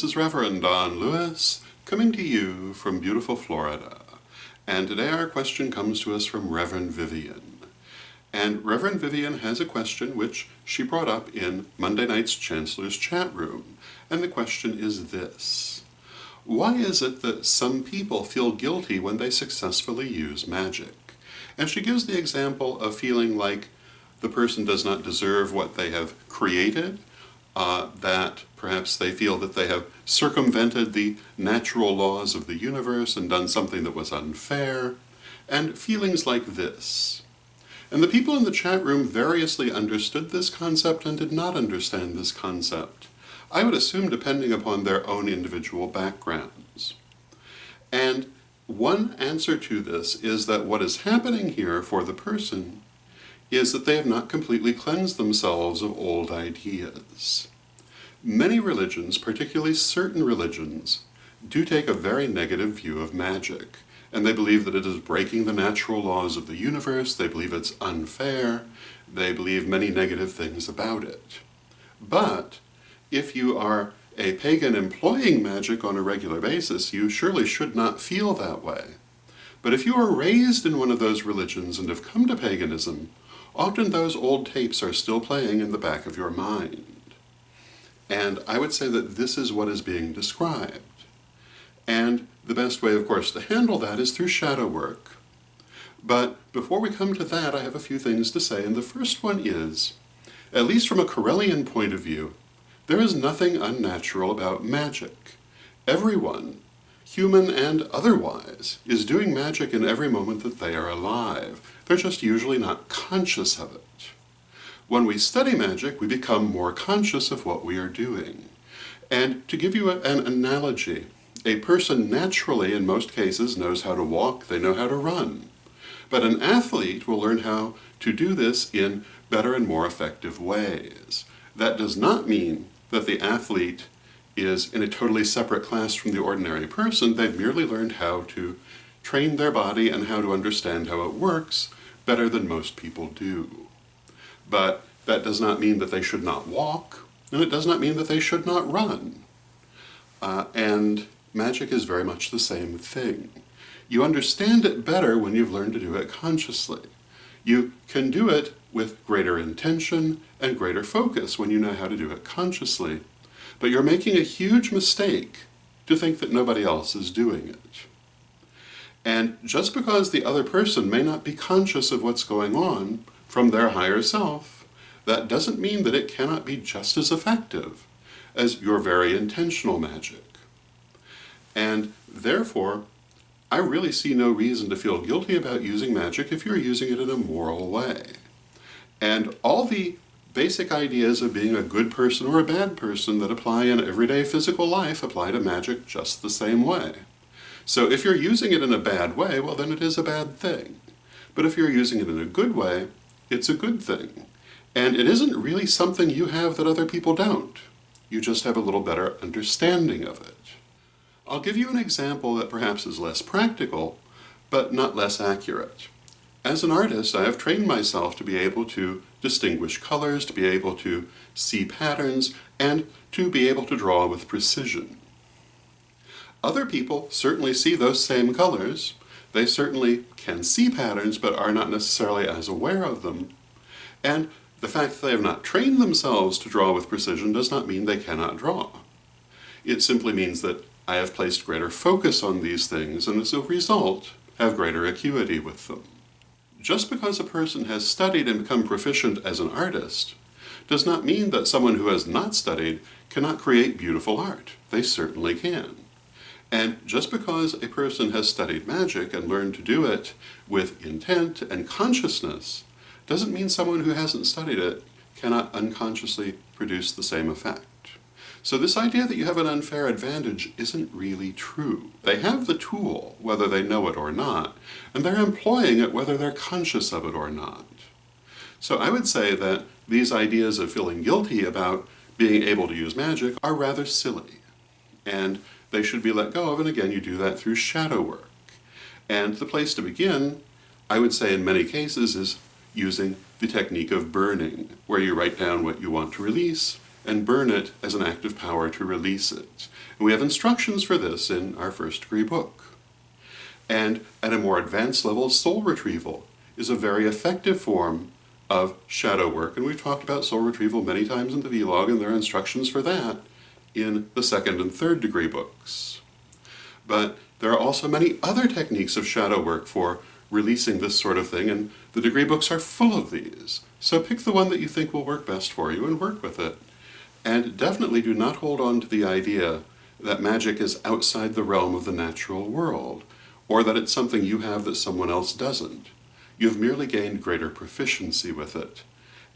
this is Reverend Don Lewis, coming to you from beautiful Florida. And today our question comes to us from Reverend Vivian. And Reverend Vivian has a question which she brought up in Monday night's Chancellor's chat room. And the question is this: why is it that some people feel guilty when they successfully use magic? And she gives the example of feeling like the person does not deserve what they have created, that perhaps they feel that they have circumvented the natural laws of the universe and done something that was unfair, and feelings like this. And the people in the chat room variously understood this concept and did not understand this concept. I would assume depending upon their own individual backgrounds. And one answer to this is that what is happening here for the person is that they have not completely cleansed themselves of old ideas. Many religions, particularly certain religions, do take a very negative view of magic, and they believe that it is breaking the natural laws of the universe, they believe it's unfair, they believe many negative things about it. But if you are a pagan employing magic on a regular basis, you surely should not feel that way. But if you are raised in one of those religions and have come to paganism, often those old tapes are still playing in the back of your mind. And I would say that this is what is being described. And the best way, of course, to handle that is through shadow work. But before we come to that, I have a few things to say, and the first one is, at least from a Correllian point of view, there is nothing unnatural about magic. Everyone, human and otherwise, is doing magic in every moment that they are alive. They're just usually not conscious of it. When we study magic, we become more conscious of what we are doing. And to give you an analogy, a person naturally, in most cases, knows how to walk, they know how to run. But an athlete will learn how to do this in better and more effective ways. That does not mean that the athlete is in a totally separate class from the ordinary person. They've merely learned how to train their body and how to understand how it works better than most people do. But that does not mean that they should not walk, and it does not mean that they should not run. And magic is very much the same thing. You understand it better when you've learned to do it consciously. You can do it with greater intention and greater focus when you know how to do it consciously. But you're making a huge mistake to think that nobody else is doing it. And just because the other person may not be conscious of what's going on from their higher self, that doesn't mean that it cannot be just as effective as your very intentional magic. And therefore, I really see no reason to feel guilty about using magic if you're using it in a moral way. And all the basic ideas of being a good person or a bad person that apply in everyday physical life apply to magic just the same way. So if you're using it in a bad way, well then it is a bad thing. But if you're using it in a good way, it's a good thing. And it isn't really something you have that other people don't. You just have a little better understanding of it. I'll give you an example that perhaps is less practical, but not less accurate. As an artist, I have trained myself to be able to distinguish colors, to be able to see patterns, and to be able to draw with precision. Other people certainly see those same colors. They certainly can see patterns, but are not necessarily as aware of them. And the fact that they have not trained themselves to draw with precision does not mean they cannot draw. It simply means that I have placed greater focus on these things, and as a result, have greater acuity with them. Just because a person has studied and become proficient as an artist does not mean that someone who has not studied cannot create beautiful art. They certainly can. And just because a person has studied magic and learned to do it with intent and consciousness doesn't mean someone who hasn't studied it cannot unconsciously produce the same effect. So this idea that you have an unfair advantage isn't really true. They have the tool, whether they know it or not, and they're employing it whether they're conscious of it or not. So I would say that these ideas of feeling guilty about being able to use magic are rather silly, and they should be let go of, and again, you do that through shadow work. And the place to begin, I would say in many cases, is using the technique of burning, where you write down what you want to release, and burn it as an active power to release it. And we have instructions for this in our first degree book. And at a more advanced level, soul retrieval is a very effective form of shadow work, and we've talked about soul retrieval many times in the vlog, and there are instructions for that in the second and third degree books. But there are also many other techniques of shadow work for releasing this sort of thing, and the degree books are full of these. So pick the one that you think will work best for you and work with it. And definitely do not hold on to the idea that magic is outside the realm of the natural world, or that it's something you have that someone else doesn't. You've merely gained greater proficiency with it.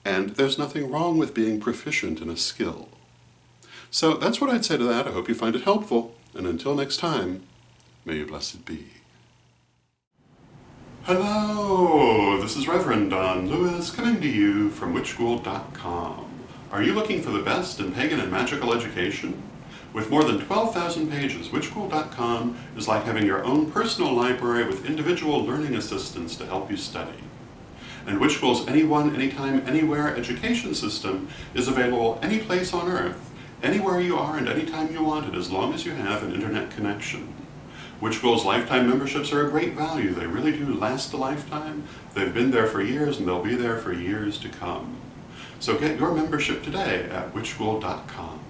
And there's nothing wrong with being proficient in a skill. So that's what I'd say to that. I hope you find it helpful. And until next time, may you blessed be. Hello, this is Reverend Don Lewis coming to you from witchschool.com. Are you looking for the best in pagan and magical education? With more than 12,000 pages, witchschool.com is like having your own personal library with individual learning assistants to help you study. And Witchschool's Anyone, Anytime, Anywhere education system is available any place on Earth, anywhere you are and anytime you want it, as long as you have an internet connection. Witchschool's lifetime memberships are a great value. They really do last a lifetime. They've been there for years and they'll be there for years to come. So get your membership today at witchschool.com.